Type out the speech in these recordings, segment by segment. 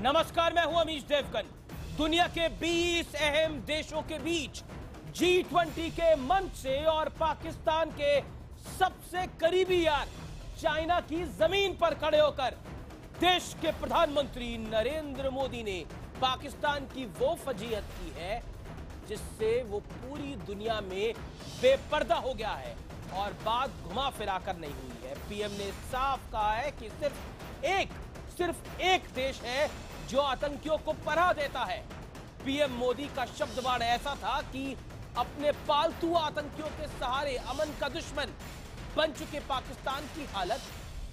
नमस्कार, मैं हूं अमीश देवगन। दुनिया के 20 अहम देशों के बीच G20 के मंच से और पाकिस्तान के सबसे करीबी यार चाइना की जमीन पर खड़े होकर देश के प्रधानमंत्री नरेंद्र मोदी ने पाकिस्तान की वो फजीहत की है जिससे वो पूरी दुनिया में बेपर्दा हो गया है और बात घुमा फिरा कर नहीं हुई है। पीएम ने साफ कहा है कि सिर्फ एक देश है जो आतंकियों को पनाह देता है। पीएम मोदी का शब्द बाण ऐसा था कि अपने पालतू आतंकियों के सहारे अमन का दुश्मन बन चुके पाकिस्तान की हालत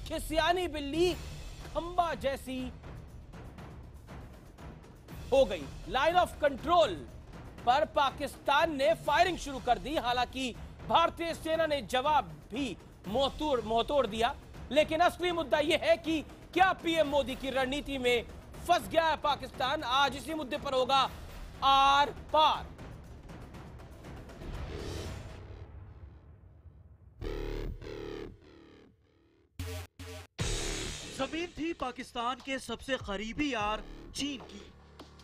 खिसियानी बिल्ली खंबा जैसी हो गई। लाइन ऑफ कंट्रोल पर पाकिस्तान ने फायरिंग शुरू कर दी। हालांकि भारतीय सेना ने जवाब भी मुंहतोड़ दिया, लेकिन असली मुद्दा यह है कि क्या पीएम मोदी की रणनीति में फंस गया है पाकिस्तान। आज इसी मुद्दे पर होगा आर पार। जमीन थी पाकिस्तान के सबसे करीबी यार चीन की।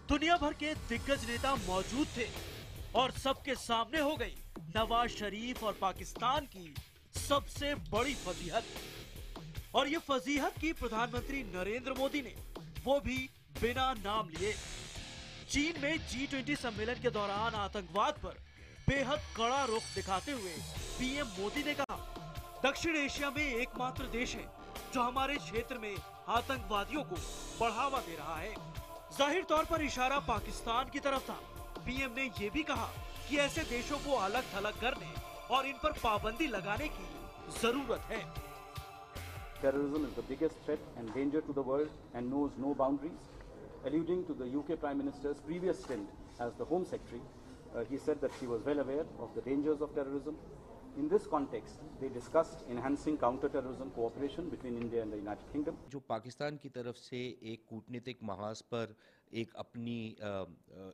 दुनिया भर के दिग्गज नेता मौजूद थे और सबके सामने हो गई नवाज शरीफ और पाकिस्तान की सबसे बड़ी फजीहत। और ये फजीहत की प्रधानमंत्री नरेंद्र मोदी ने, वो भी बिना नाम लिए। चीन में G20 सम्मेलन के दौरान आतंकवाद पर बेहद कड़ा रुख दिखाते हुए पीएम मोदी ने कहा, दक्षिण एशिया में एकमात्र देश है जो हमारे क्षेत्र में आतंकवादियों को बढ़ावा दे रहा है। जाहिर तौर पर इशारा पाकिस्तान की तरफ था। पीएम ने यह भी कहा कि ऐसे देशों को अलग थलग करने और इन पर पाबंदी लगाने की जरूरत है। Terrorism is the biggest threat and danger to the world and knows no boundaries. Alluding to the UK Prime Minister's previous stint as the Home Secretary, he said that she was well aware of the dangers of terrorism. In this context, they discussed enhancing counter-terrorism cooperation between India and the United Kingdom. जो पाकिस्तान की तरफ से एक कूटनीतिक महाज पर एक अपनी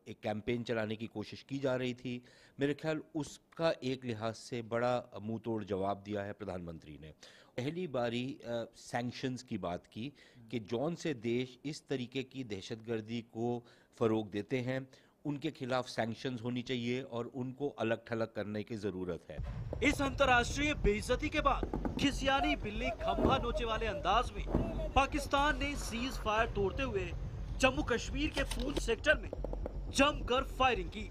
एक कैंपेन चलाने की कोशिश की जा रही थी, मेरे ख्याल उसका एक लिहाज से बड़ा मुंह तोड़ जवाब दिया है प्रधानमंत्री ने। पहली बारी सैंक्शंस की बात की कि जौन से देश इस तरीके की दहशतगर्दी को फ़रोग देते हैं उनके खिलाफ सैंक्शंस होनी चाहिए और उनको अलग थलग करने की जरूरत है। इस अंतर्राष्ट्रीय बेइज्जती के बाद खिसियानी बिल्ली खंभा नोचे वाले अंदाज में पाकिस्तान ने सीज फायर तोड़ते हुए जम्मू कश्मीर के पूंछ सेक्टर में जमकर फायरिंग की,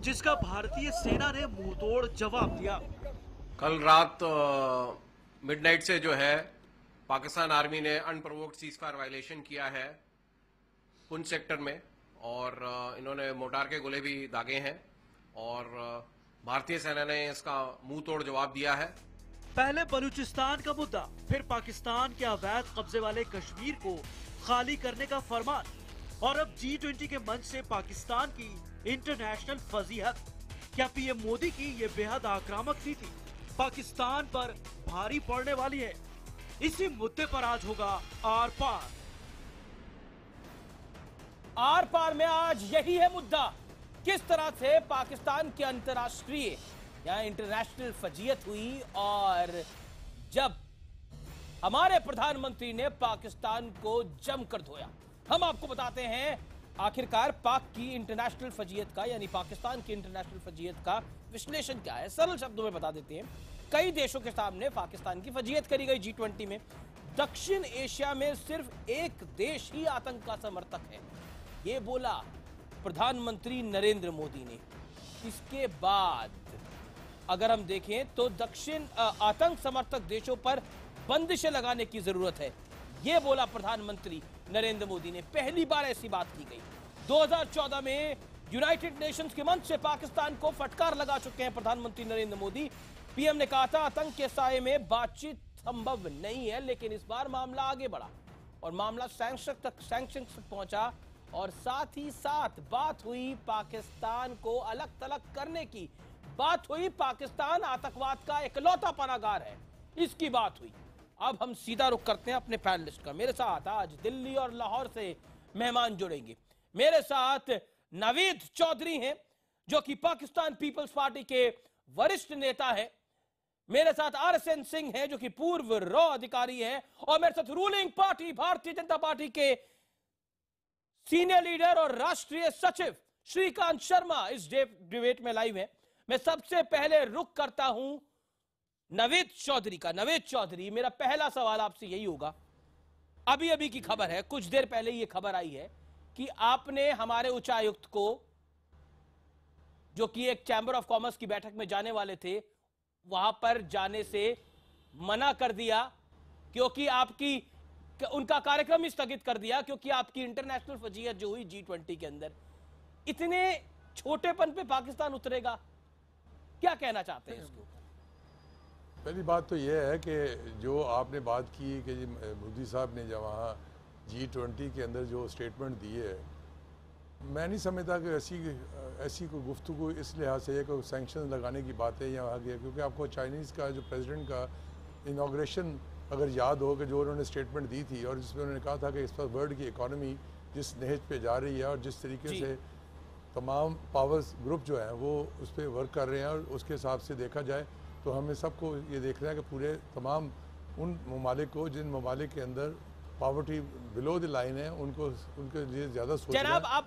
जिसका भारतीय सेना ने मुंहतोड़ जवाब दिया। कल रात मिडनाइट से जो है पाकिस्तान आर्मी ने अनप्रोवोक्ड सीज फायर वायलेशन किया है पुंछ सेक्टर में और इन्होंने मोटार के गोले भी दागे हैं और भारतीय सेना ने इसका मुंह तोड़ जवाब दिया है। पहले बलूचिस्तान का मुद्दा, फिर पाकिस्तान के अवैध कब्जे वाले कश्मीर को खाली करने का फरमान और अब G20 के मंच से पाकिस्तान की इंटरनेशनल फजीहत। क्या पीएम मोदी की ये बेहद आक्रामक नीति पाकिस्तान पर भारी पड़ने वाली है? इसी मुद्दे पर आज होगा आर पार। आर पार में आज यही है मुद्दा, किस तरह से पाकिस्तान की अंतर्राष्ट्रीय या इंटरनेशनल फजीयत हुई और जब हमारे प्रधानमंत्री ने पाकिस्तान को जमकर धोया। हम आपको बताते हैं आखिरकार पाक की इंटरनेशनल फजीयत का यानी पाकिस्तान की इंटरनेशनल फजीयत का विश्लेषण क्या है। सरल शब्दों में बता देते हैं। कई देशों के सामने पाकिस्तान की फजीयत करी गई G20 में। दक्षिण एशिया में सिर्फ एक देश ही आतंक का समर्थक है, ये बोला प्रधानमंत्री नरेंद्र मोदी ने। इसके बाद अगर हम देखें तो दक्षिण आतंक समर्थक देशों पर बंदिशें लगाने की जरूरत है, यह बोला प्रधानमंत्री नरेंद्र मोदी ने। पहली बार ऐसी बात की गई। 2014 में यूनाइटेड नेशंस के मंच से पाकिस्तान को फटकार लगा चुके हैं प्रधानमंत्री नरेंद्र मोदी। पीएम ने कहा था आतंक के साये में बातचीत संभव नहीं है, लेकिन इस बार मामला आगे बढ़ा और मामला सैंक्शन तक पहुंचा और साथ ही साथ बात हुई पाकिस्तान को अलग थलग करने की। बात हुई पाकिस्तान आतंकवाद का इकलौता पनाहगार है, इसकी बात हुई। अब हम सीधा रुख करते हैं अपने पैनलिस्ट का। मेरे साथ आज दिल्ली और लाहौर से मेहमान जुड़ेंगे। मेरे साथ नवीद चौधरी हैं जो कि पाकिस्तान पीपल्स पार्टी के वरिष्ठ नेता हैं। मेरे साथ RSN सिंह हैं जो कि पूर्व रॉ अधिकारी हैं और मेरे साथ ruling party Bharatiya Janata party के सीनियर लीडर और राष्ट्रीय सचिव श्रीकांत शर्मा इस डिबेट में लाइव है। मैं सबसे पहले रुख करता हूं नवेद चौधरी का। नवेद चौधरी, मेरा पहला सवाल आपसे यही होगा। अभी अभी की खबर है, कुछ देर पहले ये खबर आई है कि आपने हमारे उच्चायुक्त को, जो कि एक चैंबर ऑफ कॉमर्स की बैठक में जाने वाले थे, वहां पर जाने से मना कर दिया क्योंकि उनका कार्यक्रम ही स्थगित कर दिया क्योंकि आपकी इंटरनेशनल फजीहत जो हुई G20 के अंदर। इतने छोटेपन पे पाकिस्तान उतरेगा, क्या कहना चाहते हैं इसके ऊपर? पहली बात तो यह है कि जो आपने बात की कि मोदी साहब ने जब वहाँ G20 के अंदर जो स्टेटमेंट दी है, मैं नहीं समझता कि ऐसी कोई गुफ्तगू इस लिहाज से कोई सैंक्शन लगाने की बात है यहाँ गया, क्योंकि आपको चाइनीज़ का जो प्रेसिडेंट का इनाग्रेशन अगर याद हो कि जो उन्होंने स्टेटमेंट दी थी और जिसमें उन्होंने कहा था कि इस पर वर्ल्ड की इकॉनमी जिस नहज पे जा रही है और जिस तरीके से तमाम पावर्स ग्रुप जो हैं वो उस पर वर्क कर रहे हैं, और उसके हिसाब से देखा जाए तो हमें सबको ये देखना है कि पूरे तमाम उन ममालिक को जिन ममालिक के अंदर पॉवर्टी बिलो द लाइन है उनको उनके लिए ज़्यादा सोचना है। जनाब आप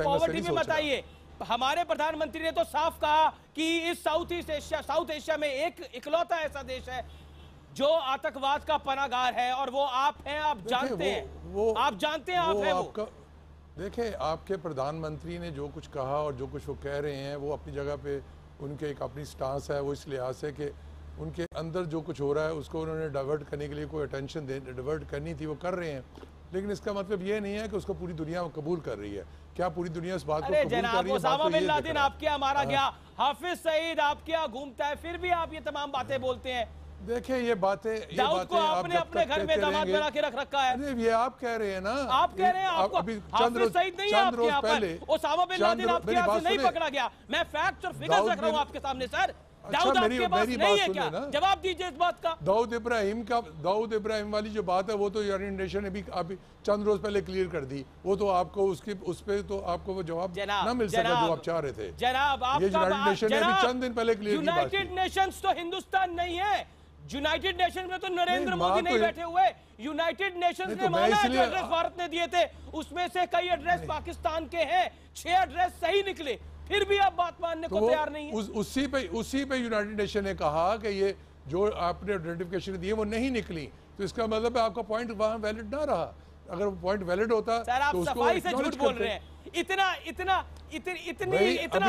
पॉवर्टी में बताइए, हमारे प्रधानमंत्री ने तो साफ कहा कि इस साउथ एशिया में एक इकलौता ऐसा देश है जो आतंकवाद का पनाहगार है, और वो आप हैं। आप जानते हैं, आप जानते हैं आप हैं वो। देखें, आपके प्रधानमंत्री ने जो कुछ कहा और जो कुछ वो कह रहे हैं वो अपनी जगह पे उनके एक अपनी स्टांस है। वो इस लिहाज से कि उनके अंदर जो कुछ हो रहा है उसको उन्होंने डाइवर्ट करने के लिए कोई अटेंशन डाइवर्ट करनी थी वो कर रहे हैं, लेकिन इसका मतलब ये नहीं है कि उसको पूरी दुनिया कबूल कर रही है। क्या पूरी दुनिया इस बात को कबूल कर रही है? ओसामा बिन लादेन आपके यहाँ मारा गया, हाफिज सईद आपके यहाँ घूमता है, फिर भी आप ये तमाम बातें बोलते हैं। देखिए ये बातें दाऊद को आपने अपने घर में दामाद बना के रख रखा है। ये आप कह रहे हैं ना, आप कह रहे हैं आपको हाफिज सईद नहीं है आपके यहाँ पर, ओसामा बिन लादेन आपके यहाँ से नहीं पकड़ा गया। मैं फैक्ट्स और फिगर्स रख रहा हूँ आपके सामने सर। दाऊद आपके पास नहीं है क्या? जवाब दीजिए इस बात का। दाऊद इब्राहिम वाली जो बात है वो तो यूनाइटेड नेशन ने भी अभी चंद रोज पहले क्लियर कर दी। वो तो आपको उस पे तो आपको वो जवाब ना मिल सका जो आप चाह रहे थे। जनाब ये यूनाइटेड नेशन ने अभी चंद दिन पहले क्लियर की बात की। यूनाइटेड नेशंस तो हिंदुस्तान नहीं है। यूनाइटेड नेशन में तो नरेंद्र मोदी नहीं बैठे हुए। यूनाइटेड नेशंस ने माना जो एड्रेस भारत ने दिए थे उसमें से कई एड्रेस पाकिस्तान के हैं, 6 एड्रेस सही निकले, फिर भी आप बात मानने को तैयार नहीं है। उसी पे यूनाइटेड नेशन ने कहा कि ये जो आपने आइडेंटिफिकेशन दिए वो नहीं निकली, तो इसका मतलब है आपका पॉइंट वहां वैलिड ना रहा। अगर वॉइंट वैलिड होता सर, आप तो सफाई से झूठ बोल रहे हैं। इतना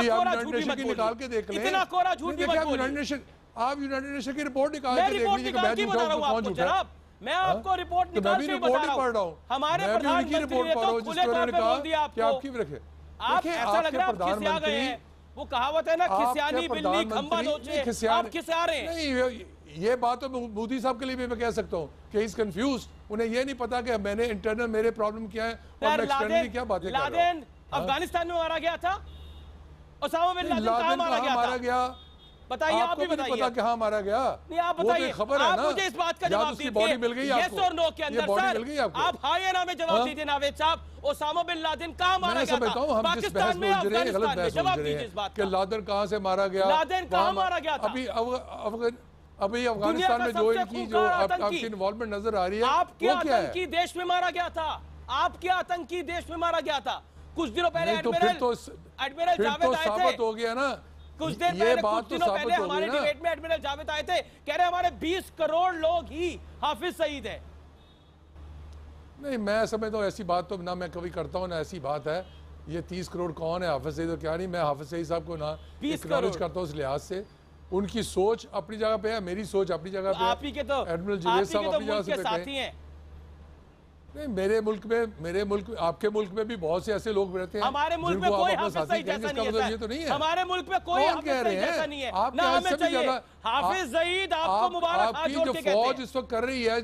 कोरा झूठ मत बोलिए। निकाल के देख लें, इतना कोरा झूठ मत बोलिए। आप यूनाइटेड नेशन की रिपोर्ट निकाल के देख लीजिए कि मैं झूठा हूं, कौन झूठा है। मैं आपको रिपोर्ट निकाल के बता रहा हूं। हमारे प्रधानमंत्री ने तो खुले तौर पे बोल दिया आपको। आपकी रखे आप ऐसा लग रहा है आप खिसिया गए हैं। वो कहावत है ना, खिसियानी बिल्ली खंबा नोचे, आप खिसिया रहे हैं। नहीं, ये बात तो मोदी साहब के लिए भी मैं कह सकता हूँ कि इज कंफ्यूज। उन्हें ये नहीं पता कि मैंने इंटरनल मेरे प्रॉब्लम क्या है और मैं एक्सटर्नली क्या बातें कर रहा हूं। लादेन अफगानिस्तान में मारा गया था। ओसामा बिन लादेन कहां मारा गया? बताइए, आप भी बताइए। पता कहाँ मारा गया? नहीं, आप बताइए। खबर है आप ना, मुझे इस बात का जवाब दीजिए। बॉडी मिल गई यस और नो के अंदर सर आप हां या ना में जवाब दीजिए। नावेद साहब, ओसामा बिन लादेन कहाँ मारा गया था? पाकिस्तान में, अफगानिस्तान में? जवाब दीजिए इस बात का। लादेन कहाँ से मारा गया? लादेन कहाँ मारा गया था? अभी अफगानिस्तान में जो इनकी जो आपकी इन्वॉल्वमेंट नजर आ रही है आपके आतंकी देश में मारा गया था। आपके आतंकी देश में मारा गया था। कुछ दिनों पहले एडमिरल जावेद आए थे। हो गया ना कुछ देर पहले, कुछ दिनों पहले हमारे डिबेट में एडमिरल जावेद आए थे, कह रहे हमारे 20 करोड़ लोग ही हाफिज सईद है। नहीं, मैं समझता हूँ ऐसी बात तो ना मैं कभी करता हूँ ना ऐसी बात है। ये 30 करोड़ कौन है? हाफिज सईद तो क्या नहीं। मैं हाफिज सईद साहब को ना एक्नॉलेज करता हूँ इस लिहाज से। उनकी सोच अपनी जगह पे है, मेरी सोच अपनी जगह पे है। आप ही के तो एडमिरल जावेद साहब अपनी जगह से साथी हैं। नहीं, मेरे मुल्क आपके मुल्क में भी बहुत से ऐसे लोग रहते हैं। हमारे मुल्क में कोई हाफिज सईद जैसा नहीं है। ये तो नहीं है। हमारे मुल्क में कोई हाफिज सईद जैसा नहीं है। ना हमें चाहिए हाफिज सईद। आपको मुबारक। आपकी जो फौज इस वक्त कर रही है,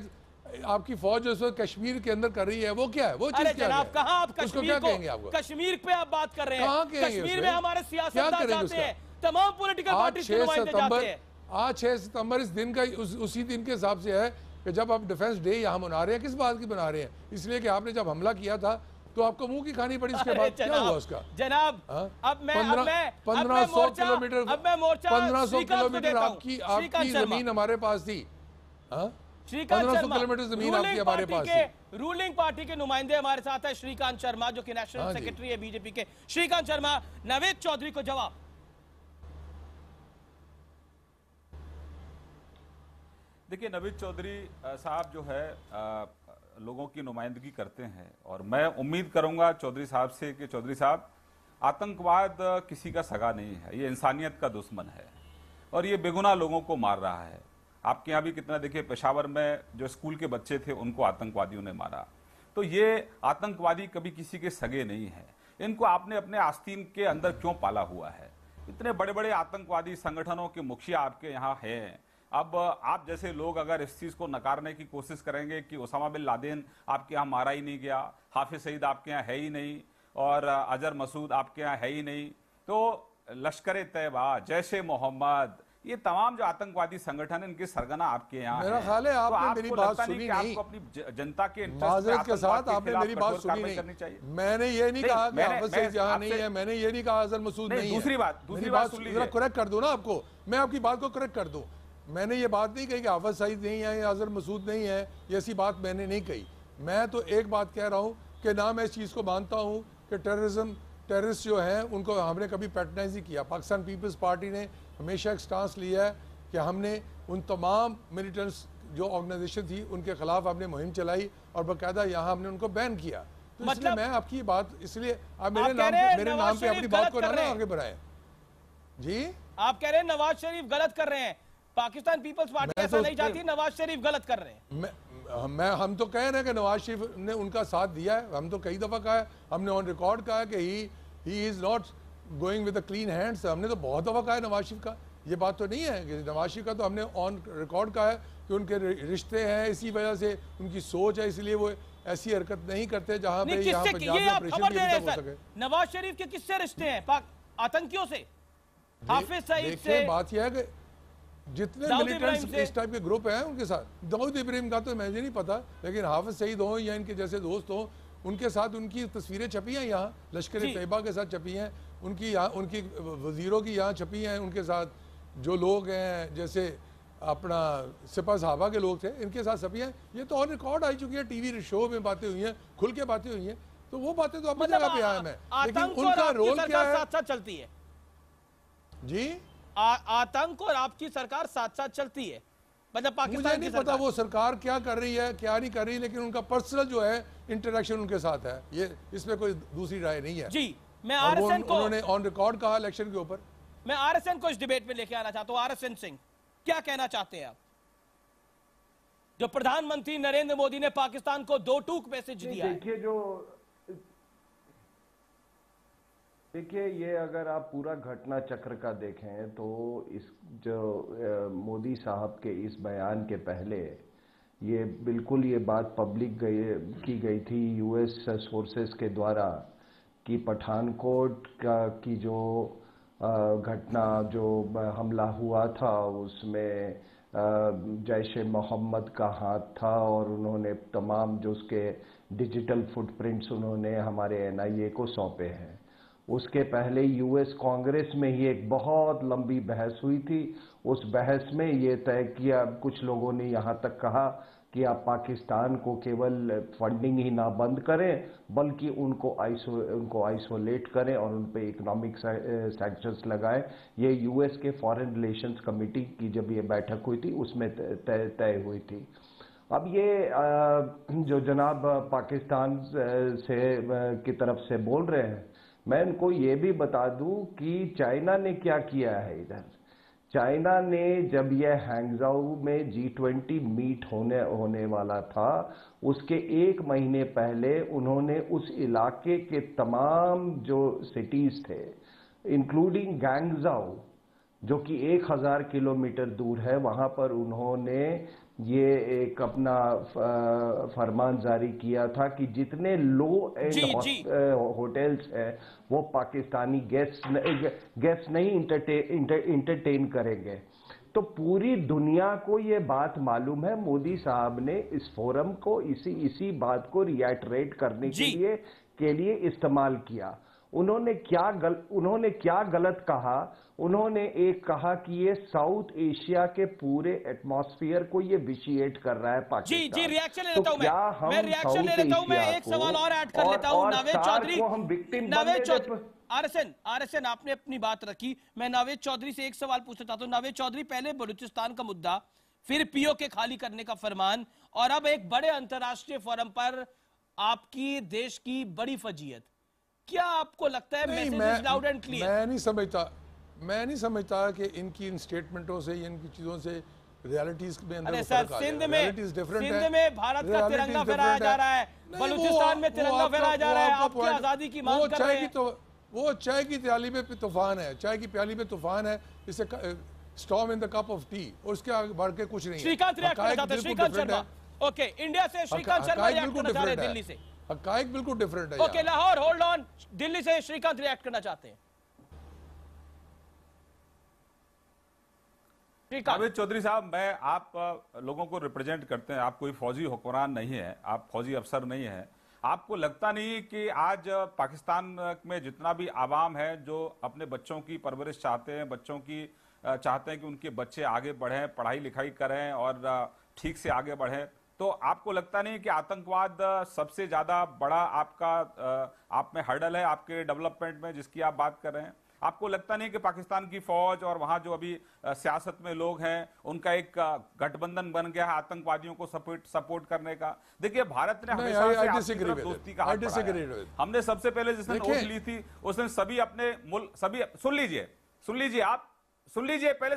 आपकी फौज जो इस वक्त कश्मीर के अंदर कर रही है, वो क्या है? वो चीज क्या है? कहाँ आप कश्मीर को, कश्मीर पे आप बात कर रहे हैं? कश्मीर में हमारे सियासतदान जाते हैं, तमाम पॉलिटिकल पार्टी के नुमाइंदे जाते हैं। आज 6 सितंबर इस दिन का उसी दिन के हिसाब से है कि जब आप डिफेंस डे यहाँ मना रहे हैं। किस बात की मना रहे हैं? इसलिए कि आपने जब हमला किया था तो आपको मुंह की खानी पड़ी। इसके बाद क्या हुआ उसका? जनाब, अब मैं 1500 किलोमीटर 1500 किलोमीटर आपकी जमीन हमारे पास थी। श्रीकांत 1500 शर्मा, किलोमीटर जमीन आपकी हमारे पास है। रूलिंग पार्टी के नुमाइंदे हमारे साथ है श्रीकांत शर्मा, जो कि नेशनल सेक्रेटरी है बीजेपी के। श्रीकांत शर्मा, नवेद चौधरी को जवाब। देखिए, नवीद चौधरी साहब जो है लोगों की नुमाइंदगी करते हैं, और मैं उम्मीद करूंगा चौधरी साहब से कि चौधरी साहब, आतंकवाद किसी का सगा नहीं है, ये इंसानियत का दुश्मन है और ये बेगुनाह लोगों को मार रहा है। आपके यहाँ भी कितना, देखिए पेशावर में जो स्कूल के बच्चे थे उनको आतंकवादियों ने मारा। तो ये आतंकवादी कभी किसी के सगे नहीं है। इनको आपने अपने आस्तीन के अंदर क्यों पाला हुआ है? इतने बड़े बड़े आतंकवादी संगठनों के मुखिया आपके यहाँ हैं। अब आप जैसे लोग अगर इस चीज़ को नकारने की कोशिश करेंगे कि ओसामा बिन लादेन आपके यहाँ मारा ही नहीं गया, हाफिज सईद आपके यहाँ है ही नहीं, और अजहर मसूद आपके यहाँ है ही नहीं, तो लश्कर तैयबा, जैश ए मोहम्मद, ये तमाम जो आतंकवादी संगठन है, इनके सरगना आपके यहाँ मेरा ख्याल है आपने मेरी बात सुनी नहीं। आपको अपनी जनता के माजरत के साथ आपने मेरी बात सुनी नहीं। मैंने ये नहीं कहा कि हाफिज सईद यहाँ नहीं है, मैंने ये नहीं कहा अजहर मसूद नहीं है। दूसरी बात सुन लीजिए, करेक्ट कर दो ना आपको, मैं आपकी बात को करेक्ट कर दूं। मैंने ये बात नहीं कही कि हाफिज सईद नहीं है या अजहर मसूद नहीं है, ये ऐसी बात मैंने नहीं कही। मैं तो एक बात कह रहा हूँ कि ना मैं इस चीज़ को मानता हूँ कि टेररिस्ट जो हैं उनको हमने कभी पैटर्नाइज ही किया। पाकिस्तान पीपल्स पार्टी ने हमेशा एक स्टांस लिया है कि हमने उन तमाम मिलिटेंट्स जो ऑर्गेनाइजेशन थी उनके खिलाफ हमने मुहिम चलाई और बाकायदा यहाँ हमने उनको बैन किया। तो मतलब इसलिए मैं आपकी बात, इसलिए आप मेरे नाम पे अपनी बात को ना आगे बढ़ाएं। जी, आप कह रहे हैं नवाज शरीफ गलत कर रहे हैं, पाकिस्तान पीपल्स पार्टी ऐसा नहीं चाहती, नवाज शरीफ गलत कर रहे हैं। हम तो कह रहे हैं कि नवाज शरीफ ने उनका साथ दिया है। हम तो कई दफा कहा है, हमने ऑन रिकॉर्ड कहा है कि he is not going with the clean hands. हमने तो बहुत दफा कहा है नवाज शरीफ का, ये बात तो नहीं है कि नवाज शरीफ का तो हमने ऑन रिकॉर्ड कहा है कि उनके रिश्ते हैं, इसी वजह से उनकी सोच है, इसलिए वो ऐसी हरकत नहीं करते जहां पे यहाँ पंजाब में ऑपरेशन भी हो सके। नवाज शरीफ के किससे रिश्ते हैं? आतंकियों से, हाफिज सईद से। बात यह है कि जितने मिलिटेंट्स इस टाइप के ग्रुप हैं उनके साथ, दाऊद इब्राहिम का तो मुझे नहीं पता, लेकिन हाफिज सईद हो या इनके जैसे दोस्त हो, उनके साथ उनकी तस्वीरें छपी हैं यहाँ, लश्कर तैयबा के साथ छपी हैं, उनकी यहाँ उनकी वजीरों की यहाँ छपी हैं, उनके साथ जो लोग हैं जैसे अपना सिपा साहबा के लोग थे, इनके साथ छपी हैं। ये तो और रिकॉर्ड आई चुकी है, टीवी शो में बातें हुई हैं, खुल के बातें हुई हैं, तो वो बातें तो अपनी जगह पे आया मैं, लेकिन उनका रोल क्या है? साथ साथ चलती है जी, आतंक और आपकी सरकार साथ साथ चलती है, मतलब पाकिस्तान मुझे नहीं पता वो सरकार क्या कर रही है क्या नहीं कर रही, लेकिन उनका पर्सनल जो है इंटरेक्शन उनके साथ है, ये इसमें कोई दूसरी राय नहीं है। जी, मैं आरएसएन को, उन्होंने ऑन रिकॉर्ड कहा इलेक्शन के ऊपर। मैं आरएसएन को इस डिबेट में लेके आना चाहता हूं। आरएसएन सिंह, क्या कहना चाहते हैं आप? जो प्रधानमंत्री नरेंद्र मोदी ने पाकिस्तान को 2 टूक मैसेज दिया है। देखिए, ये अगर आप पूरा घटना चक्र का देखें तो इस जो मोदी साहब के इस बयान के पहले ये बिल्कुल ये बात पब्लिक की गई थी यूएस सोर्सेस के द्वारा कि पठानकोट की जो घटना, जो हमला हुआ था, उसमें जैश ए मोहम्मद का हाथ था और उन्होंने तमाम जो उसके डिजिटल फुटप्रिंट्स उन्होंने हमारे एनआईए को सौंपे हैं। उसके पहले यूएस कांग्रेस में ही एक बहुत लंबी बहस हुई थी। उस बहस में ये तय किया, कुछ लोगों ने यहाँ तक कहा कि आप पाकिस्तान को केवल फंडिंग ही ना बंद करें बल्कि उनको आइसोलेट करें और उन पे इकोनॉमिक सैंक्शंस लगाएं। ये यूएस के फॉरेन रिलेशंस कमेटी की जब ये बैठक हुई थी उसमें तय हुई थी। अब ये जो जनाब पाकिस्तान से की तरफ से बोल रहे हैं, मैं इनको ये भी बता दूं कि चाइना ने क्या किया है इधर। चाइना ने जब यह हैंगजाऊ में G20 मीट होने वाला था, उसके 1 महीने पहले उन्होंने उस इलाके के तमाम जो सिटीज थे, इंक्लूडिंग गैंगजाऊ जो कि 1000 किलोमीटर दूर है, वहां पर उन्होंने ये एक अपना फरमान जारी किया था कि जितने लो एंड होटल्स हैं वो पाकिस्तानी गेस्ट नहीं इंटरटेन करेंगे। तो पूरी दुनिया को ये बात मालूम है। मोदी साहब ने इस फोरम को इसी बात को रिएटरेट करने के लिए इस्तेमाल किया। उन्होंने क्या गलत कहा? उन्होंने एक कहा कि ये साउथ एशिया के पूरे एटमॉस्फेयर को ये विशिएट कर रहा है पाकिस्तान। जी रिएक्शन ले लेता हूं मैं रिएक्शन ले लेता हूं। मैं एक सवाल और ऐड कर लेता हूं। नावेद चौधरी, आरएसएन आपने अपनी बात रखी, मैं नावेद चौधरी से एक सवाल पूछना चाहता हूं। नावेद चौधरी, पहले बलूचिस्तान का मुद्दा, फिर पीओके खाली करने का फरमान, और अब एक बड़े अंतरराष्ट्रीय फोरम पर आपकी देश की बड़ी फजीयत। क्या आपको लगता है message is loud and clear? मैं नहीं समझता कि इनकी इन स्टेटमेंटों से, इनकी चीजों से रियलिटीज में अंदर सर, सिंध में भारत का तिरंगा फहराया जा रहा है, बलूचिस्तान में तिरंगा फहराया जा रहा है, आपकी आजादी की मांग कर रहे हैं। वो चाय की प्याली पे तूफान है, चाय की प्याली पे तूफान है, इसे storm in the cup of T, और उसके आगे बढ़ के कुछ नहीं है। श्रीकांत रिएक्ट करना चाहते हैं, श्रीकांत शर्मा। ओके, इंडिया से श्रीकांत शर्मा रिएक्ट करना चाह रहे हैं दिल्ली से। हकायक बिल्कुल डिफरेंट है। Okay, Lahore hold on, Delhi से श्रीकांत रिएक्ट करना चाहते हैं। नावेद चौधरी साहब, मैं आप लोगों को रिप्रेजेंट करते हैं, आप कोई फौजी हुक्मरान नहीं है, आप फौजी अफसर नहीं है। आपको लगता नहीं कि आज पाकिस्तान में जितना भी आवाम है जो अपने बच्चों की परवरिश चाहते हैं, बच्चों की चाहते हैं कि उनके बच्चे आगे बढ़ें, पढ़ाई लिखाई करें और ठीक से आगे बढ़ें, तो आपको लगता नहीं कि आतंकवाद सबसे ज्यादा बड़ा आपका आप में हर्डल है आपके डेवलपमेंट में जिसकी आप बात कर रहे हैं? आपको लगता नहीं कि पाकिस्तान की फौज और वहां जो अभी सियासत में लोग हैं उनका एक गठबंधन बन गया है आतंकवादियों को सपोर्ट करने का? देखिए, भारत ने हमेशा से आपकी तरफ दोस्ती का हाथ बढ़ाया। हमने सबसे पहले जिसने नोट ली थी उसने सभी अपने मुल्क, सभी सुन लीजिए आप सुन लीजिए, पहले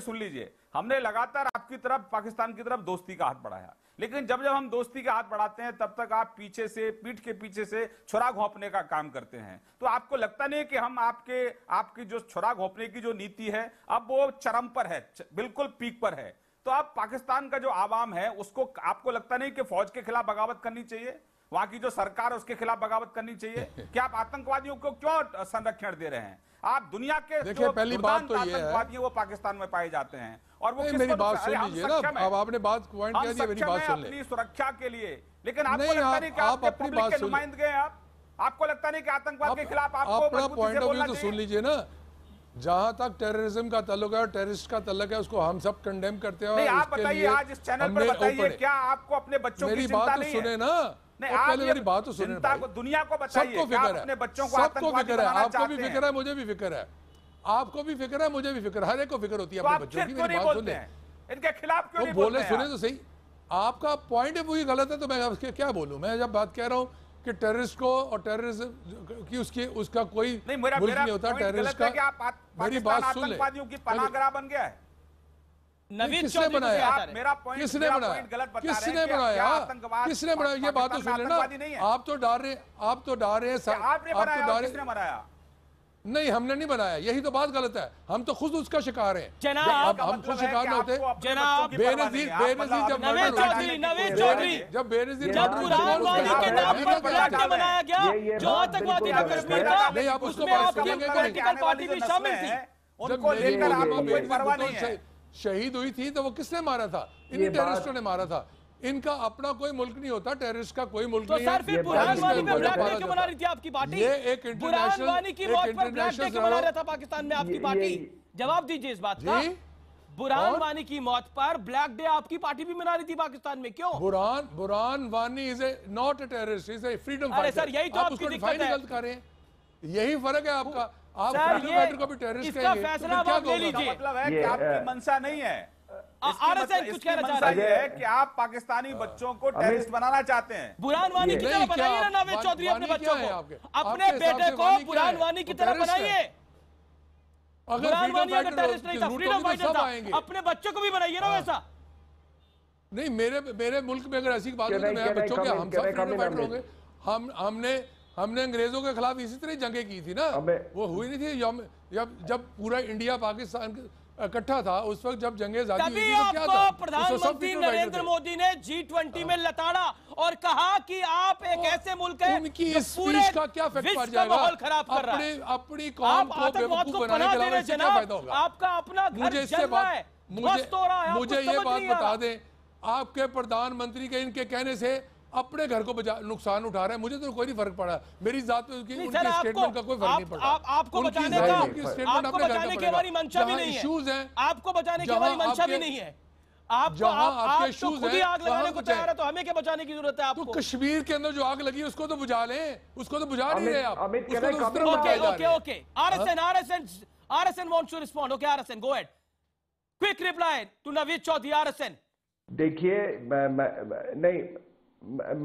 सुन लीजिए। हमने लगातार आपकी तरफ, पाकिस्तान की तरफ दोस्ती का हाथ बढ़ाया, लेकिन जब हम दोस्ती का हाथ बढ़ाते हैं तब तक आप पीछे से, पीठ के पीछे से छुरा घोंपने का काम करते हैं। तो आपको लगता नहीं कि हम आपकी जो छुरा घोंपने की जो नीति है अब वो चरम पर है, बिल्कुल पीक पर है। तो आप पाकिस्तान का जो आवाम है उसको आपको लगता नहीं कि फौज के खिलाफ बगावत करनी चाहिए? वहां की जो सरकार है उसके खिलाफ बगावत करनी चाहिए? क्या आप आतंकवादियों को क्यों संरक्षण दे रहे हैं? आप दुनिया के जो पहली बात तो ये आतंकवादी है वो पाकिस्तान में पाए जाते हैं, और वो मेरी बात सुन लीजिए ना, अब आपने बात पॉइंट किया दिया, मेरी बात सुन ले। अपनी सुरक्षा के लिए, लेकिन आपको लगता नहीं कि आप अपनी बात के नुमाइंदे हैं? आपको लगता नहीं कि आतंकवाद के खिलाफ आपको अपना पॉइंट ऑफ व्यू तो सुन लीजिए ना। जहां तक टेररिज्म का ताल्लुक है और टेररिस्ट का ताल्लुक है उसको हम सब कंडेम करते हैं। आप बताइए, आज इस चैनल पर बताइए, क्या आपको अपने बच्चों की चिंता नहीं है? सुने ना, पहले मेरी बात तो सुने। दुनिया को बताइए, सबको फिक्र है, अपने बच्चों को सबको फिक्र है, आपको भी फिक्र है, मुझे भी फिक्र है, आपको भी फिक्र है, मुझे भी फिक्र है, हर एक को फिक्र होती है अपने बच्चों की। मेरी बात सुने, इनके खिलाफ क्यों नहीं बोले? सुने तो सही, आपका पॉइंट ऑफ व्यू गलत है तो मैं क्या बोलूं? मैं जब बात कह रहा हूं कि टेररिस्ट को और टेररिज्म की उसका कोई मुल्क नहीं होता टेररिस्ट का। मेरी बात सुन ले, की पनाहगाह बन गया है। किसने बनाया? मेरा पॉइंट किसने बनाया? किसने बनाया? किसने बनाया? ये बात तो सुन लेना। आप तो डाल रहे हैं, आप तो डाल रहे हैं, नहीं हमने नहीं बनाया, यही तो बात गलत है। हम तो खुद उसका शिकार हैं। जनाब, हम खुद शिकार में होते। जनाब, बेनजीर जब बेनजीर जब कुरान वाली के नाम पर ब्लैक डे मनाया गया जो आतंकवादी था कश्मीर का, नहीं आप उसको उसमें आपकी पॉलिटिकल पार्टी भी शामिल थी। उनको लेकर आपको कोई परवाह नहीं है। शहीद हुई थी तो वो किसने मारा था? इन्हीं टेररिस्टों ने मारा था। इनका अपना कोई मुल्क नहीं होता, टेररिस्ट का कोई मुल्क नहीं है। तो सर फिर बुरहान वानी पे ब्लैक डे क्यों मना रही थी आपकी पार्टी? ये एक बुरहान वानी की मौत पर ब्लैक डे क्यों मना रहा था पाकिस्तान में आपकी पार्टी? जवाब दीजिए इस बात का। बुरहान वानी की मौत पर ब्लैक डे आपकी पार्टी भी मना रही थी पाकिस्तान में, क्यों? Burhan Wani is a not a terrorist, is a freedom fighter. अरे सर, यही तो आपकी दिक्कत है। गलत कर रहे हैं, यही फर्क है आपका। आप सर ये को भी टेररिस्ट इसका फैसला आप ले लीजिए। मतलब है कि आपकी मंशा नहीं है, आरएसएन कुछ कहना चाह रहा है कि आप पाकिस्तानी बच्चों को टेररिस्ट बनाना चाहते हैं। बुरहान वानी की तरह बनाइए ना नावेद चौधरी अपने बच्चों को, अपने बेटे को बुरहान वानी की तरह बनाइए। बुरहान वानी अगर टेररिस्ट नहीं था, फ्रीडम फाइटर था, अपने बच्चों को भी बनाइए ना वैसा। नहीं, मेरे मुल्क में अगर ऐसी बात हो तो मेरे बच्चों के हम सब फ्रीडम फाइटर होंगे। हमने अंग्रेजों के खिलाफ इसी तरह जंगें की थी ना, वो हुई नहीं थी जब पूरा इंडिया पाकिस्तान इकट्ठा था उस वक्त जब जंगे आजादी हुई थी तो क्या था? प्रधानमंत्री नरेंद्र मोदी ने G20 में लताड़ा और कहा कि आप एक ऐसे मुल्क हैं उनकी स्पीच का क्या इफेक्ट पड़ जाएगा? खराब कर रहा है। अपनी कौम को बेवकूफ बनाने के अलावा इससे क्या फायदा होगा? आपका अपना घर जल रहा है, मुझे ये बात बता दें, आपके प्रधानमंत्री के इनके कहने से अपने घर को नुकसान उठा रहे हैं, मुझे तो कोई नहीं फर्क पड़ा, मेरी जात पे उनके स्टेटमेंट का कोई फर्क नहीं पड़ा। आपको बचाने की हमारी मंशा भी नहीं है, इश्यूज हैं, आपको बचाने की हमारी मंशा भी नहीं है। आप तो खुद ही आग लगाने को तैयार है, तो हमें क्या बचाने की जरूरत है आपको? तो कश्मीर के अंदर जो आग लगी है उसको तो बुझा लें, उसको तो बुझा नहीं रहे आप। Okay RSN wants to respond. Okay, RSN, go ahead. Quick reply to Naveed Chaudhary, RSN. देखिए,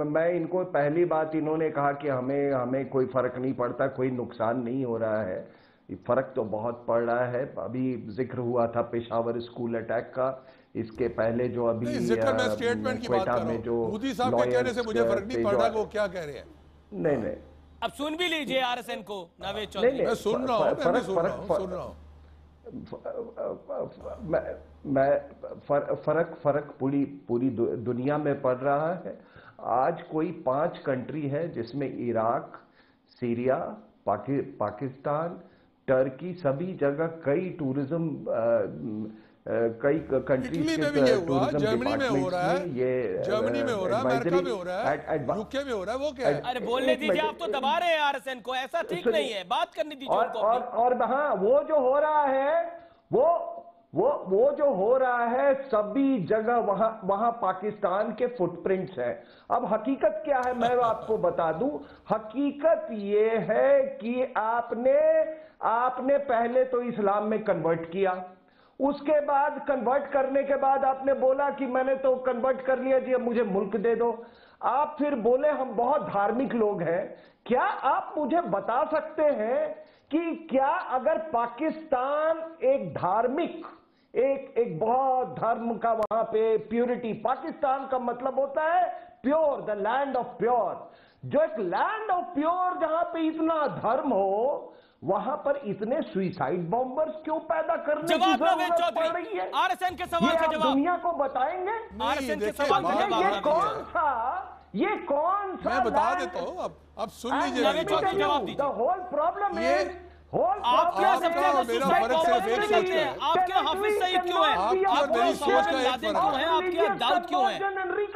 मैं इनको पहली बात इन्होंने कहा कि हमें कोई फर्क नहीं पड़ता, कोई नुकसान नहीं हो रहा है। फर्क तो बहुत पड़ रहा है। अभी जिक्र हुआ था पेशावर स्कूल अटैक का, इसके पहले जो अभी स्टेटमेंट की बात कर रहा हूं, मोदी साहब के कहने से मुझे फर्क नहीं पड़ रहा वो क्या कह रहे हैं। नहीं अब सुन भी लीजिए RSN को, नवेद चौधरी। मैं सुन रहा हूं। फर्क पूरी दुनिया में पड़ रहा है। आज कोई 5 कंट्री है जिसमें इराक, सीरिया, पाकिस्तान, टर्की, सभी जगह कई टूरिज्म कई कंट्रीज के जर्मनी में हो रहा है, जर्मनी में हो रहा है, अमेरिका में हो रहा है, यूके में हो रहा है, वो क्या है? अरे बोलने दीजिए, आप तो दबा रहे हैं RSN को, ऐसा ठीक नहीं है, बात करने दीजिए उनको। और हाँ, वो जो हो रहा है वो जो हो रहा है सभी जगह वहां पाकिस्तान के फुटप्रिंट्स हैं। अब हकीकत क्या है मैं आपको बता दूं। हकीकत ये है कि आपने पहले तो इस्लाम में कन्वर्ट किया, उसके बाद कन्वर्ट करने के बाद आपने बोला कि मैंने तो कन्वर्ट कर लिया जी, अब मुझे मुल्क दे दो। आप फिर बोले हम बहुत धार्मिक लोग हैं। क्या आप मुझे बता सकते हैं कि क्या अगर पाकिस्तान एक धार्मिक एक बहुत धर्म का वहां पे प्योरिटी, पाकिस्तान का मतलब होता है pure, the land of pure, जो एक लैंड ऑफ प्योर जहां पे इतना धर्म हो, वहां पर इतने सुइसाइड बॉम्बर्स क्यों पैदा करने की जरूरत पड़ रही है? RSN के सवाल का जवाब दुनिया को बताएंगे? RSN के सवाल का जवाब ये कौन सा मैं बता देता हूँ, अब सुन लीजिए। द होल प्रॉब्लम इज आपके हाफिज सईद क्यों है? आपके लादेन क्यों है? आपके दाऊद क्यों है?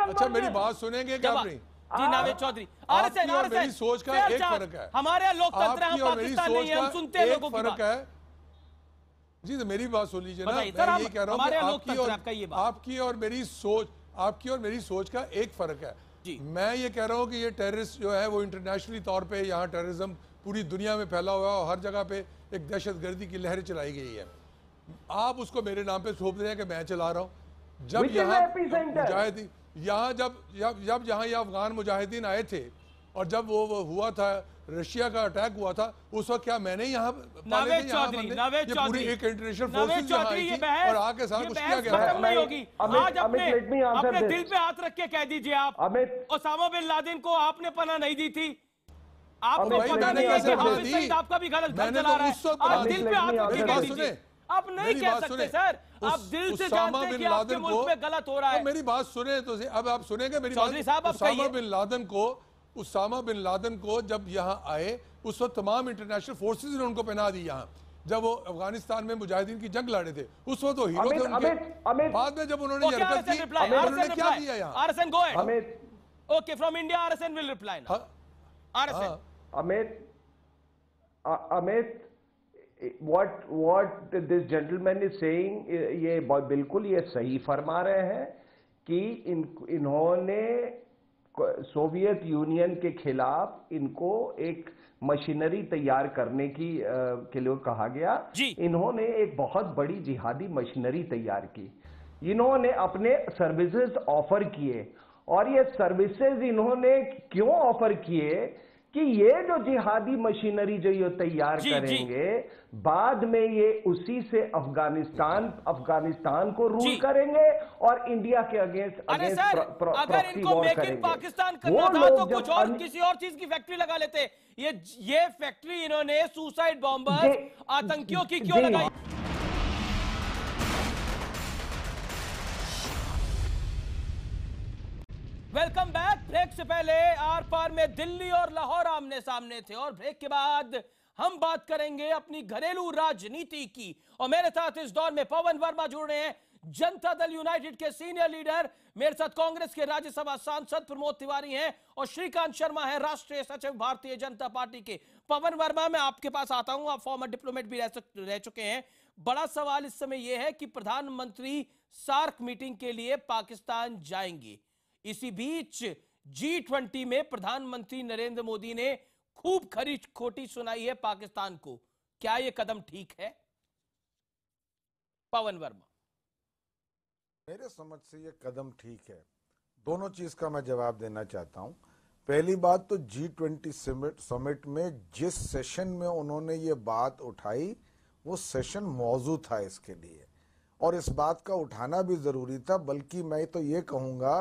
अच्छा मेरी बात सुनेंगे क्या नहीं? जी नावेद चौधरी, RSN मेरी सोच का एक फर्क है। हमारे यहाँ लोकतंत्र है, पाकिस्तान नहीं है, हम सुनते हैं लोगों की बात। है जी, तो मेरी बात सुन लीजिए ना। मैं ये कह रहा हूँ आपकी और मेरी सोच का एक फर्क है। मैं ये कह रहा हूँ कि ये टेररिस्ट जो है वो इंटरनेशनली तौर पे यहाँ टेररिज्म पूरी दुनिया में फैला हुआ है और हर जगह पे एक दहशतगर्दी की लहर चलाई गई है। आप उसको मेरे नाम पे थोप रहे हैं कि मैं चला रहा हूँ। जब यहाँ ये अफगान मुजाहिदीन आए थे और जब वो हुआ था, रशिया का अटैक हुआ था, उस वक्त क्या मैंने यहाँ पूरी एक इंटरनेशनल फोर्सेस यहाँ आई थी और आके साथ कुछ किया गया था। आज अपने दिल पे हाथ रख के कह दीजिए, आप ओसामा बिन लादेन को आपने पनाह नहीं दी थी? आपको पता नहीं है कि हाफिज सईद आपका भी गलत घर चला रहा है? आप दिल पे हाथ रख के कह दीजिए। आप नहीं कह सकते सर, आप दिल से जानते हैं कि आपके मुल्क में गलत हो रहा है। मेरी बात सुने तो अब आप सुनेंगे मेरी बात। उसामा बिन लादेन को जब यहाँ आए उस वक्त तमाम इंटरनेशनल फोर्सेस ने उनको पहना दी। यहाँ जब वो अफगानिस्तान में मुजाहिदीन की जंग लड़े थे उस वक्त वो हीरो थे उनके। बाद में जब उन्होंने ये हरकत की, उन्होंने क्या किया यहाँ? RSN go ahead. Okay, from India RSN will reply now. RSN. Amit, what this gentleman is saying, ये बिल्कुल ये सही फरमा रहे हैं कि इन्होंने सोवियत यूनियन के खिलाफ इनको एक मशीनरी तैयार करने के लिए कहा गया। इन्होंने एक बहुत बड़ी जिहादी मशीनरी तैयार की। इन्होंने अपने सर्विसेज ऑफर किए और ये सर्विसेज इन्होंने क्यों ऑफर किए कि ये जो जिहादी मशीनरी जो ये तैयार करेंगे, बाद में ये उसी से अफगानिस्तान को रूल करेंगे और इंडिया के अगेंस्ट अगर इनको मेक इन पाकिस्तान करना था तो कुछ और किसी और चीज की फैक्ट्री लगा लेते। ये फैक्ट्री इन्होंने सुसाइड बॉम्बर आतंकियों की क्यों लगाई? Welcome back. ब्रेक से पहले आर पार में दिल्ली और लाहौर आमने सामने थे और ब्रेक के बाद हम बात करेंगे अपनी घरेलू राजनीति की। और मेरे साथ इस दौर में पवन वर्मा जुड़ रहे हैं, जनता दल यूनाइटेड के सीनियर लीडर, मेरे साथ कांग्रेस के राज्यसभा सांसद प्रमोद तिवारी हैं और श्रीकांत शर्मा है राष्ट्रीय सचिव भारतीय जनता पार्टी के। पवन वर्मा, मैं आपके पास आता हूं, आप फॉर्मर डिप्लोमेट भी रह चुके हैं। बड़ा सवाल इस समय यह है कि प्रधानमंत्री सार्क मीटिंग के लिए पाकिस्तान जाएंगे। इसी बीच G20 में प्रधानमंत्री नरेंद्र मोदी ने खूब खरी खोटी सुनाई है पाकिस्तान को। क्या यह कदम ठीक है? पवन वर्मा। मेरे समझ से ये कदम ठीक है। दोनों चीज का मैं जवाब देना चाहता हूं। पहली बात तो G20 समिट में जिस सेशन में उन्होंने ये बात उठाई, वो सेशन मौजू था इसके लिए, और इस बात का उठाना भी जरूरी था। बल्कि मैं तो ये कहूंगा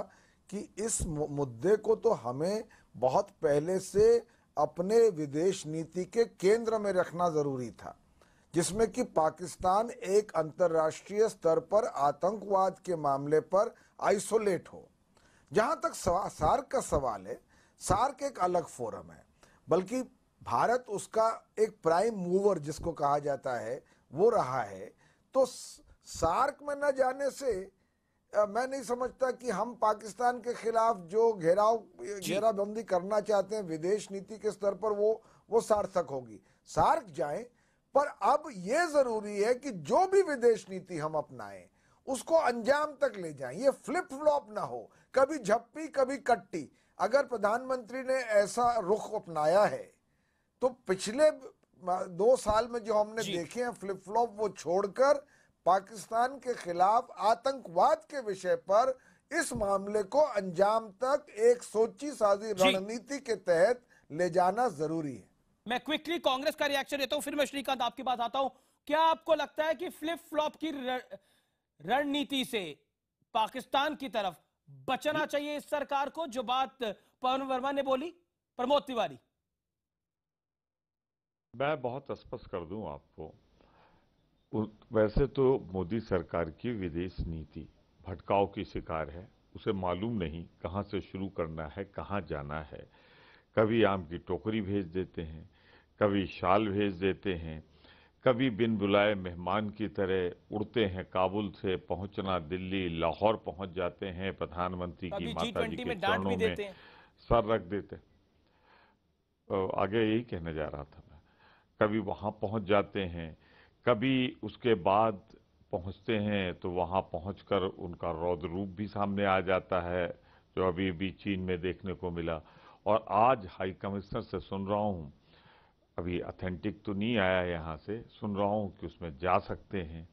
कि इस मुद्दे को तो हमें बहुत पहले से अपने विदेश नीति के केंद्र में रखना जरूरी था, जिसमें कि पाकिस्तान एक अंतर्राष्ट्रीय स्तर पर आतंकवाद के मामले पर आइसोलेट हो। जहां तक सार्क का सवाल है, सार्क एक अलग फोरम है, बल्कि भारत उसका एक प्राइम मूवर जिसको कहा जाता है वो रहा है। तो सार्क में न जाने से मैं नहीं समझता कि हम पाकिस्तान के खिलाफ जो घेराबंदी करना चाहते हैं विदेश नीति के स्तर पर वो सार्थक होगी। सार्क जाएं, पर अब ये जरूरी है कि जो भी विदेश नीति हम अपनाएं उसको अंजाम तक ले जाएं। ये फ्लिप फ्लॉप ना हो, कभी झप्पी कभी कट्टी। अगर प्रधानमंत्री ने ऐसा रुख अपनाया है तो पिछले 2 साल में जो हमने देखे हैं फ्लिप फ्लॉप, वो छोड़कर पाकिस्तान के खिलाफ आतंकवाद के विषय पर इस मामले को अंजाम तक एक सोची साजी रणनीति के तहत ले जाना जरूरी है। मैं क्विकली कांग्रेस का रिएक्शन देता हूं, फिर मैं श्रीकांत आपके पास आता हूं। क्या आपको लगता है कि फ्लिप फ्लॉप की रणनीति से पाकिस्तान की तरफ बचना चाहिए इस सरकार को, जो बात पवन वर्मा ने बोली? प्रमोद तिवारी। मैं बहुत स्पष्ट कर दूं आपको, वैसे तो मोदी सरकार की विदेश नीति भटकाव की शिकार है। उसे मालूम नहीं कहां से शुरू करना है, कहां जाना है। कभी आम की टोकरी भेज देते हैं, कभी शाल भेज देते हैं, कभी बिन बुलाए मेहमान की तरह उड़ते हैं। काबुल से पहुंचना दिल्ली, लाहौर पहुंच जाते हैं, प्रधानमंत्री की माता जी के चरणों में सर रख देते। आगे यही कहने जा रहा था मैं। कभी वहां पहुंच जाते हैं, कभी उसके बाद पहुंचते हैं तो वहां पहुंचकर उनका रौद्र रूप भी सामने आ जाता है, जो अभी भी चीन में देखने को मिला। और आज हाई कमिश्नर से सुन रहा हूं, अभी ऑथेंटिक तो नहीं आया यहाँ से, सुन रहा हूं कि उसमें जा सकते हैं।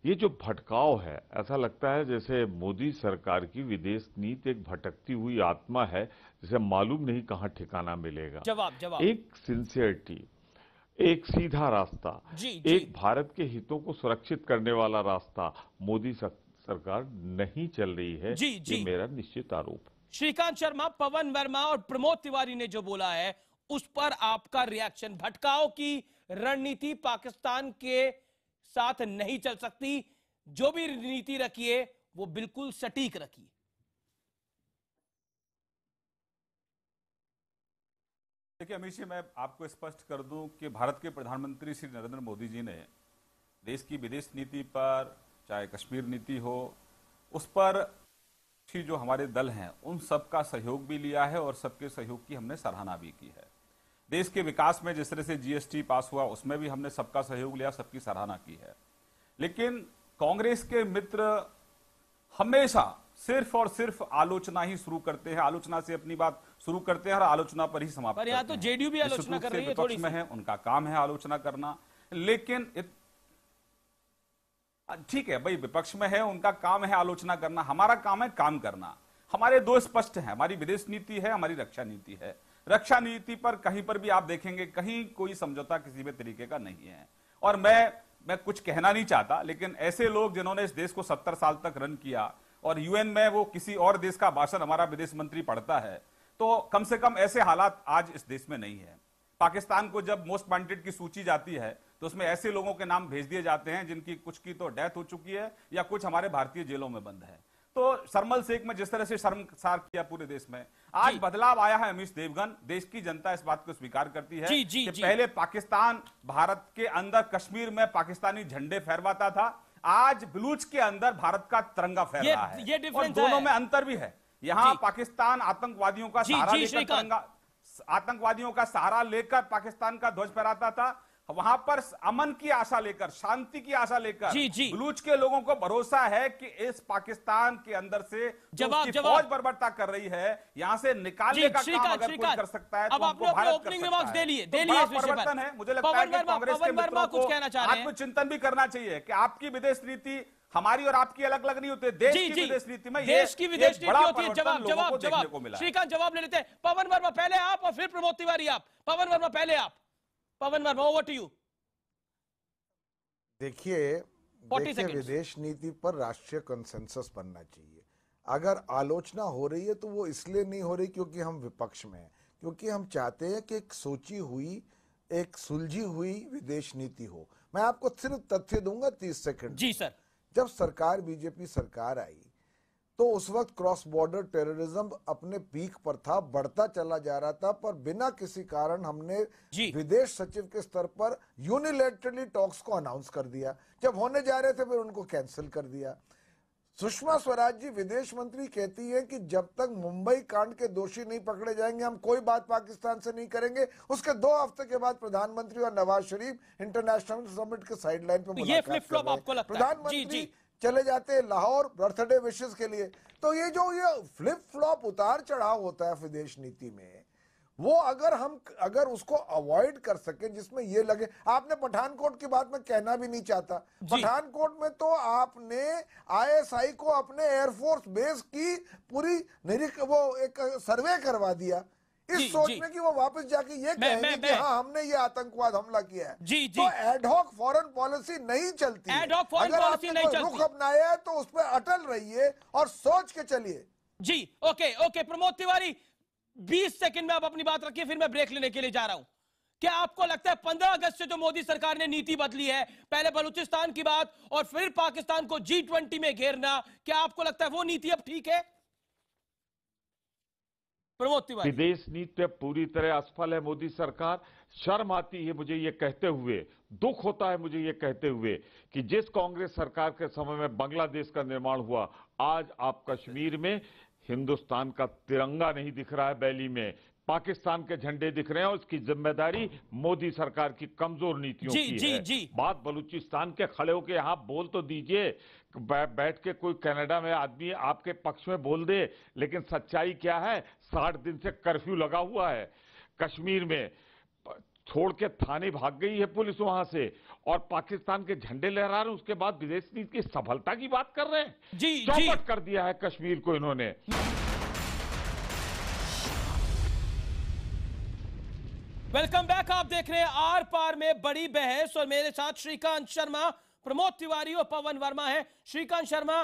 ये जो भटकाव है, ऐसा लगता है जैसे मोदी सरकार की विदेश नीति एक भटकती हुई आत्मा है, जिसे मालूम नहीं कहाँ ठिकाना मिलेगा। जवाब। एक सिंसियरिटी, एक सीधा रास्ता, एक भारत के हितों को सुरक्षित करने वाला रास्ता मोदी सरकार नहीं चल रही है। ये मेरा निश्चित आरोप। श्रीकांत शर्मा, पवन वर्मा और प्रमोद तिवारी ने जो बोला है उस पर आपका रिएक्शन? भटकाव की रणनीति पाकिस्तान के साथ नहीं चल सकती, जो भी नीति रखिए वो बिल्कुल सटीक रखिए। देखिए अमीश जी, मैं आपको स्पष्ट कर दूं कि भारत के प्रधानमंत्री श्री नरेंद्र मोदी जी ने देश की विदेश नीति पर, चाहे कश्मीर नीति हो, उस पर जो हमारे दल हैं उन सबका सहयोग भी लिया है और सबके सहयोग की हमने सराहना भी की है। देश के विकास में जिस तरह से GST पास हुआ उसमें भी हमने सबका सहयोग लिया, सबकी सराहना की है। लेकिन कांग्रेस के मित्र हमेशा सिर्फ और सिर्फ आलोचना ही शुरू करते हैं, आलोचना से अपनी बात शुरू करते हैं और आलोचना पर ही समाप्त करते हैं। पर यहाँ तो जेडीयू भी आलोचना कर रही है, थोड़ी में है, उनका काम है आलोचना करना। लेकिन ठीक है भाई, विपक्ष में है, उनका काम है आलोचना करना, हमारा काम है काम करना। हमारे दो स्पष्ट हैं, हमारी विदेश नीति है, हमारी रक्षा नीति है। रक्षा नीति पर कहीं पर भी आप देखेंगे, कहीं कोई समझौता किसी भी तरीके का नहीं है। और मैं कुछ कहना नहीं चाहता, लेकिन ऐसे लोग जिन्होंने इस देश को 70 साल तक रन किया और UN में वो किसी और देश का भाषण हमारा विदेश मंत्री पढ़ता है, तो कम से कम ऐसे हालात आज इस देश में नहीं है। पाकिस्तान को जब मोस्ट वांटेड की सूची जाती है तो उसमें ऐसे लोगों के नाम भेज दिए जाते हैं जिनकी कुछ की तो डेथ हो चुकी है या कुछ हमारे भारतीय जेलों में बंद है। तो शर्मल शेख में जिस तरह से शर्मसार किया पूरे देश में, आज बदलाव आया है अमीश देवगन। देश की जनता इस बात को स्वीकार करती है कि पहले पाकिस्तान भारत के अंदर कश्मीर में पाकिस्तानी झंडे फहरवाता था, आज बलूच के अंदर भारत का तिरंगा फहर रहा है, ये और डिफरेंस दोनों है। में अंतर भी है। यहाँ जी। पाकिस्तान आतंकवादियों का सहारा लेकर तिरंगा, आतंकवादियों का सहारा लेकर पाकिस्तान का ध्वज फहराता था, वहां पर अमन की आशा लेकर, शांति की आशा लेकर बलूच के लोगों को भरोसा है कि इस पाकिस्तान के अंदर से फौज बर्बरता कर रही है, यहां से निकालने का काम अगर कोई कर सकता है तो आपने अपने ओपनिंग रिमार्क्स दे लिए परिवर्तन है। मुझे लगता है कि कांग्रेस के मित्रों को आत्मचिंतन भी करना चाहिए कि आपकी विदेश नीति हमारी और आपकी अलग अलग नहीं होती, देश की विदेश नीति में देश की विदेश नीति होती है। जवाब श्रीकांत जवाब ले लेते हैं। पवन वर्मा पहले आप और फिर प्रमोद तिवारी आप। पवन वर्मा पहले आप। पवन वर्मा ओवर टू यू। देखिए विदेश नीति पर राष्ट्रीय कंसेंसस बनना चाहिए। अगर आलोचना हो रही है तो वो इसलिए नहीं हो रही क्योंकि हम विपक्ष में हैं, क्योंकि हम चाहते हैं कि एक सोची हुई, एक सुलझी हुई विदेश नीति हो। मैं आपको सिर्फ तथ्य दूंगा 30 सेकंड। जी सर। जब सरकार बीजेपी सरकार आई तो उस वक्त क्रॉस बॉर्डर टेररिज्म अपने पीक पर था, बढ़ता चला जा रहा था, पर बिना किसी कारण हमने विदेश सचिव के स्तर पर यूनिलैटरली टॉक्स को अनाउंस कर दिया। जब होने जा रहे थे फिर उनको कैंसिल कर दिया। सुषमा स्वराज जी विदेश मंत्री कहती है कि जब तक मुंबई कांड के दोषी नहीं पकड़े जाएंगे हम कोई बात पाकिस्तान से नहीं करेंगे। उसके 2 हफ्ते के बाद प्रधानमंत्री और नवाज शरीफ इंटरनेशनल समिट के साइडलाइन पर मुलाकात कर रहे हैं। प्रधानमंत्री चले जाते हैं लाहौर बर्थडे विशेस के लिए। तो ये जो फ्लिप फ्लॉप उतार चढ़ाव होता है विदेश नीति में, वो अगर उसको अवॉइड कर सके, जिसमें ये लगे, आपने पठानकोट की बात मैं कहना भी नहीं चाहता। पठानकोट में तो आपने आईएसआई को अपने एयरफोर्स बेस की पूरी वो एक सर्वे करवा दिया इस सोच में कि वो वापस जाके ये कहेंगे कि हाँ हमने ये आतंकवाद हमला किया है। तो एडहॉक फॉरेन पॉलिसी नहीं चलती है। अगर आपने कोई रुख अपनाया है तो उस पर अटल रहिए और सोच के चलिए। जी ओके प्रमोद तिवारी 20 सेकंड में आप अपनी बात रखिए, फिर मैं ब्रेक लेने के लिए जा रहा हूं। क्या आपको लगता है 15 अगस्त से जो मोदी सरकार ने नीति बदली है, पहले बलूचिस्तान की बात और फिर पाकिस्तान को G20 में घेरना, क्या आपको लगता है वो नीति अब ठीक है? प्रमोद तिवारी। विदेश नीति पे पूरी तरह असफल है मोदी सरकार। शर्म आती है मुझे ये कहते हुए, दुख होता है मुझे ये कहते हुए कि जिस कांग्रेस सरकार के समय में बांग्लादेश का निर्माण हुआ, आज आप कश्मीर में हिंदुस्तान का तिरंगा नहीं दिख रहा है, बैली में पाकिस्तान के झंडे दिख रहे हैं, और इसकी जिम्मेदारी मोदी सरकार की कमजोर नीतियों की है। बात बलूचिस्तान के खड़े होकर यहाँ बोल तो दीजिए, बैठ के कोई कनाडा में आदमी आपके पक्ष में बोल दे, लेकिन सच्चाई क्या है? 60 दिन से कर्फ्यू लगा हुआ है कश्मीर में, छोड़ के थाने भाग गई है पुलिस वहां से, और पाकिस्तान के झंडे लहरा रहे हैं। उसके बाद विदेश नीति की सफलता की बात कर रहे हैं। चौपट कर दिया है कश्मीर को इन्होंने। Welcome back. आप देख रहे हैं आर पार में बड़ी बहस और मेरे साथ श्रीकांत शर्मा, प्रमोद तिवारी और पवन वर्मा है। श्रीकांत शर्मा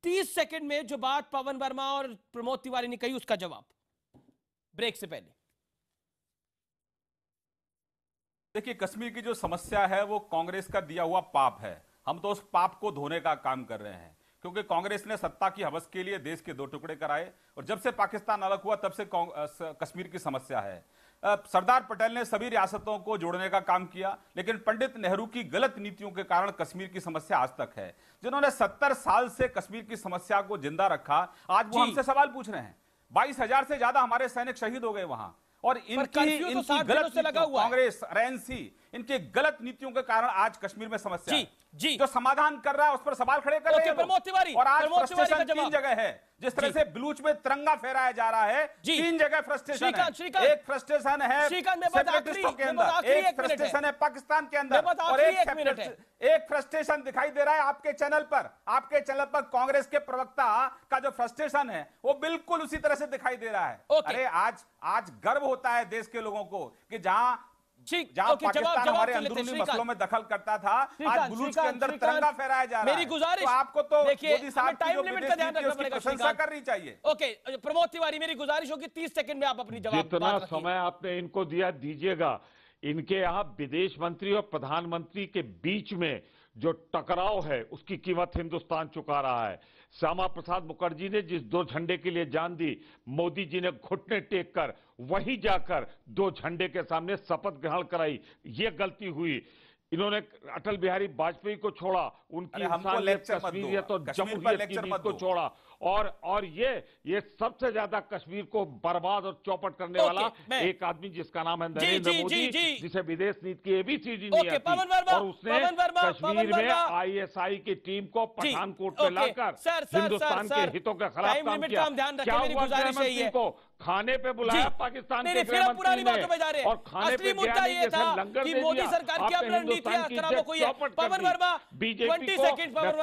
30 सेकंड में जो बात पवन वर्मा और प्रमोद तिवारी ने कही उसका जवाब ब्रेक से पहले। देखिए, कश्मीर की जो समस्या है वो कांग्रेस का दिया हुआ पाप है। हम तो उस पाप को धोने का काम कर रहे हैं, क्योंकि कांग्रेस ने सत्ता की हवस के लिए देश के 2 टुकड़े कराए, और जब से पाकिस्तान अलग हुआ तब से कश्मीर की समस्या है। सरदार पटेल ने सभी रियासतों को जोड़ने का काम किया, लेकिन पंडित नेहरू की गलत नीतियों के कारण कश्मीर की समस्या आज तक है। जिन्होंने 70 साल से कश्मीर की समस्या को जिंदा रखा, आज वो हमसे सवाल पूछ रहे हैं। 22,000 से ज्यादा हमारे सैनिक शहीद हो गए वहां, और इनकी गलत कांग्रेस RNC इनके गलत नीतियों के कारण आज कश्मीर में समस्या है। जो समाधान कर रहा है उस पर सवाल खड़े कर रहे हैं। और आज फ्रस्ट्रेशन 3 जगह है। जिस तरह से बलूच में तिरंगा फहराया जा रहा है, 3 जगह फ्रस्ट्रेशन है। एक फ्रस्ट्रेशन है सेपरेटिस्टों के अंदर, एक फ्रस्ट्रेशन है पाकिस्तान के अंदर, और एक फ्रस्ट्रेशन दिखाई दे रहा है आपके चैनल पर। आपके चैनल पर कांग्रेस के प्रवक्ता का जो फ्रस्ट्रेशन है वो बिल्कुल उसी तरह से दिखाई दे रहा है। अरे आज गर्व होता है देश के लोगों को कि जहां पाकिस्तान हमारे अंदरूनी मसलों में दखल करता था, आज बलूच के अंदर तिरंगा फहराया जा रहा है। मेरी गुजारिश, तो आपको तो मोदी साहब टाइम लिमिट का ध्यान रखना पड़ेगा, प्रशंसा करनी चाहिए। ओके प्रमोद तिवारी, मेरी गुजारिश होगी 30 सेकंड में आप अपनी जवाब। जितना समय आपने इनको दिया दीजिएगा। इनके यहाँ विदेश मंत्री और प्रधानमंत्री के बीच में जो टकराव है उसकी कीमत हिंदुस्तान चुका रहा है। श्यामा प्रसाद मुखर्जी ने जिस 2 झंडे के लिए जान दी, मोदी जी ने घुटने टेक कर वहीं जाकर 2 झंडे के सामने शपथ ग्रहण कराई, ये गलती हुई। इन्होंने अटल बिहारी वाजपेयी को छोड़ा, उनकी इंसानियत, कश्मीरियत और जमहूरियत की नीति को छोड़ा, और ये सबसे ज्यादा कश्मीर को बर्बाद और चौपट करने वाला एक आदमी जिसका नाम है नरेंद्र मोदी, जिसे विदेश नीति की एबीसीडी नहीं आती, और उसने कश्मीर में आईएसआई की टीम को पठानकोट में लाकर हिंदुस्तान के हितों के खिलाफ काम किया। क्या हुआ गृहमंत्री को खाने पे बुलाया पाकिस्तान के गृहमंत्री ने, और खाने पे बिरयानी जैसे लंगर दे दिया। आपने हिंदुस्तान की चौपट कर दी। बीजेपी को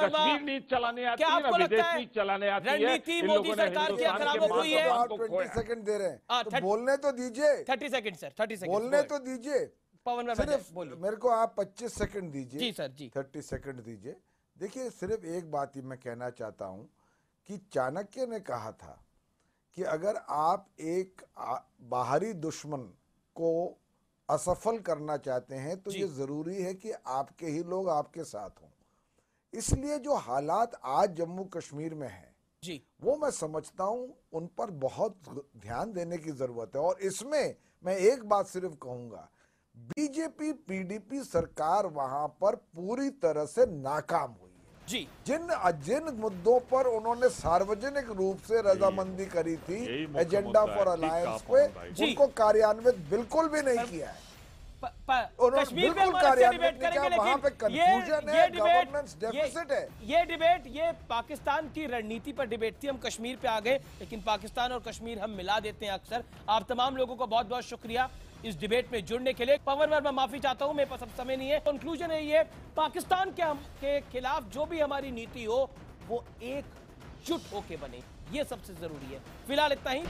कश्मीर नीति चलाने आती है, ना विदेश नीति चलाने आती है। रणनीति मोदी सरकार की खराब हो गई है। 20 सेकंड दे रहे हैं तो बोलने तो दीजिए। 30 सेकंड सर, 30 सेकंड बोलने तो दीजिए। पवन सिर्फ मेरे को आप 25 सेकंड दीजिए। जी सर जी। 30 सेकंड दीजिए। देखिए, सिर्फ एक बात ही मैं कहना चाहता हूं कि चाणक्य ने कहा था कि अगर आप एक बाहरी दुश्मन को असफल करना चाहते हैं तो ये जरूरी है कि आपके ही लोग आपके साथ हों। इसलिए जो हालात आज जम्मू कश्मीर में हैं जी, वो मैं समझता हूं उन पर बहुत ध्यान देने की जरूरत है। और इसमें मैं एक बात सिर्फ कहूंगा, बीजेपी पीडीपी सरकार वहां पर पूरी तरह से नाकाम हुई है जी। जिन मुद्दों पर उन्होंने सार्वजनिक रूप से रजामंदी करी थी एजेंडा फॉर अलायंस पे, उनको कार्यान्वित बिल्कुल भी नहीं किया है। कश्मीर में हम डिबेट करेंगे, लेकिन ये डिबेट ये पाकिस्तान की रणनीति पर डिबेट थी। हम कश्मीर पे आ गए, लेकिन पाकिस्तान और कश्मीर हम मिला देते हैं अक्सर। आप तमाम लोगों को बहुत बहुत शुक्रिया इस डिबेट में जुड़ने के लिए। पवन वर्मा, माफी चाहता हूं, मेरे पास अब समय नहीं है। कंक्लूजन है ये, पाकिस्तान के खिलाफ जो भी हमारी नीति हो वो एकजुट होके बने, ये सबसे जरूरी है। फिलहाल इतना ही।